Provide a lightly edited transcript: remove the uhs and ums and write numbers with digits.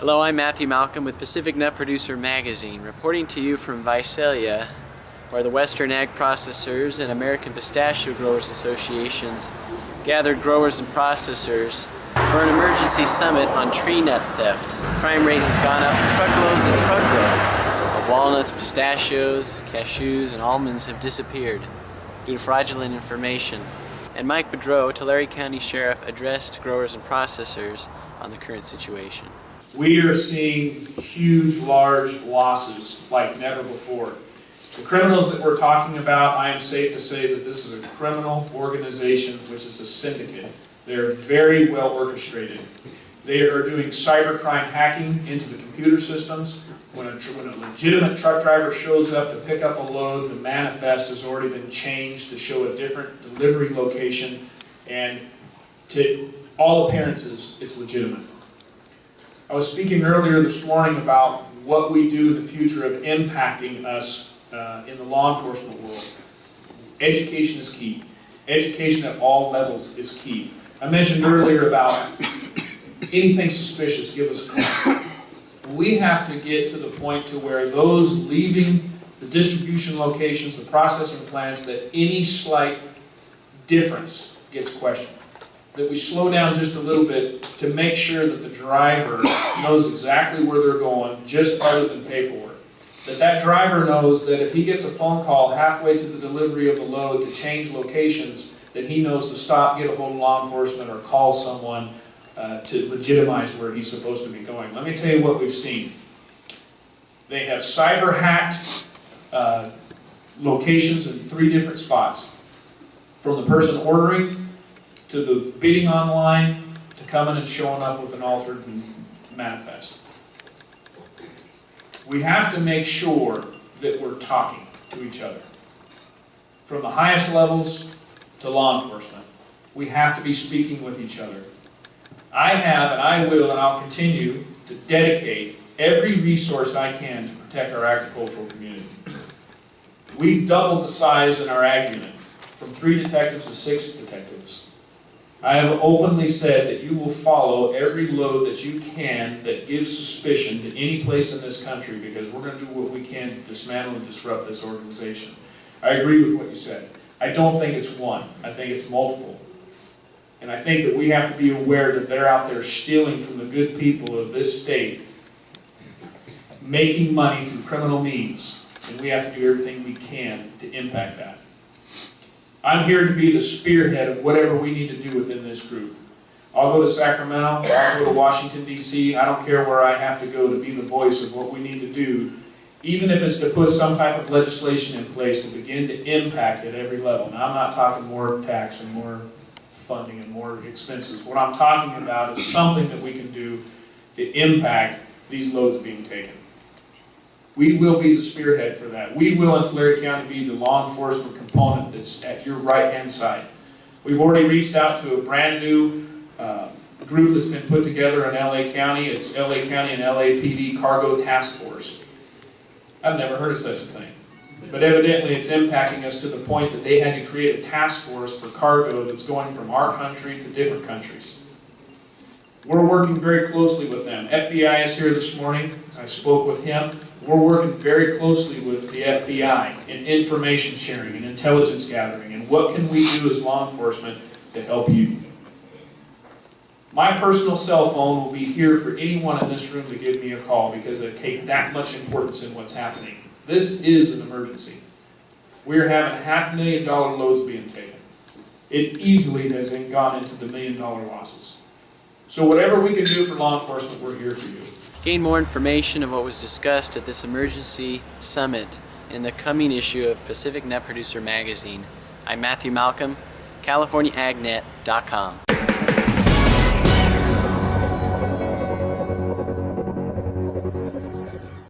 Hello, I'm Matthew Malcolm with Pacific Nut Producer Magazine, reporting to you from Visalia, where the Western Ag Processors and American Pistachio Growers Associations gathered growers and processors for an emergency summit on tree nut theft. Crime rate has gone up. Truckloads and truckloads of walnuts, pistachios, cashews, and almonds have disappeared due to fraudulent information. And Mike Boudreau, Tulare County Sheriff, addressed growers and processors on the current situation. We are seeing huge, large losses like never before. The criminals that we're talking about, I am safe to say that this is a criminal organization, which is a syndicate. They're very well orchestrated. They are doing cybercrime hacking into the computer systems. When a legitimate truck driver shows up to pick up a load, the manifest has already been changed to show a different delivery location, and to all appearances, it's legitimate. I was speaking earlier this morning about what we do in the future of impacting us in the law enforcement world. Education is key. Education at all levels is key. I mentioned earlier about anything suspicious, give us a call. We have to get to the point to where those leaving the distribution locations, the processing plants, that any slight difference gets questioned. That we slow down just a little bit to make sure that the driver knows exactly where they're going, just other than paperwork. That driver knows that if he gets a phone call halfway to the delivery of the load to change locations, that he knows to stop, get a hold of law enforcement, or call someone to legitimize where he's supposed to be going. Let me tell you what we've seen. They have cyber hacked locations in 3 different spots. From the person ordering, to the bidding online, to coming and showing up with an altered manifest. We have to make sure that we're talking to each other. From the highest levels to law enforcement, we have to be speaking with each other. I have, and I will, and I'll continue to dedicate every resource I can to protect our agricultural community. We've doubled the size in our ag unit, from 3 detectives to 6 detectives. I have openly said that you will follow every load that you can that gives suspicion to any place in this country, because we're going to do what we can to dismantle and disrupt this organization. I agree with what you said. I don't think it's one. I think it's multiple. And I think that we have to be aware that they're out there stealing from the good people of this state, making money through criminal means, and we have to do everything we can to impact that. I'm here to be the spearhead of whatever we need to do within this group. I'll go to Sacramento, I'll go to Washington, D.C., I don't care where I have to go to be the voice of what we need to do, even if it's to put some type of legislation in place to begin to impact at every level. Now, I'm not talking more tax and more funding and more expenses. What I'm talking about is something that we can do to impact these loads being taken. We will be the spearhead for that. We will, in Tulare County, be the law enforcement component that's at your right-hand side. We've already reached out to a brand new group that's been put together in LA County. It's LA County and LAPD Cargo Task Force. I've never heard of such a thing. But evidently it's impacting us to the point that they had to create a task force for cargo that's going from our country to different countries. We're working very closely with them. FBI is here this morning. I spoke with him. We're working very closely with the FBI in information sharing and intelligence gathering, and what can we do as law enforcement to help you. My personal cell phone will be here for anyone in this room to give me a call, because I take that much importance in what's happening. This is an emergency. We're having $500,000 loads being taken. It easily has gone into the $1 million losses. So whatever we can do for law enforcement, we're here for you. Gain more information of what was discussed at this emergency summit in the coming issue of Pacific Nut Producer Magazine. I'm Matthew Malcolm, CaliforniaAgNet.com.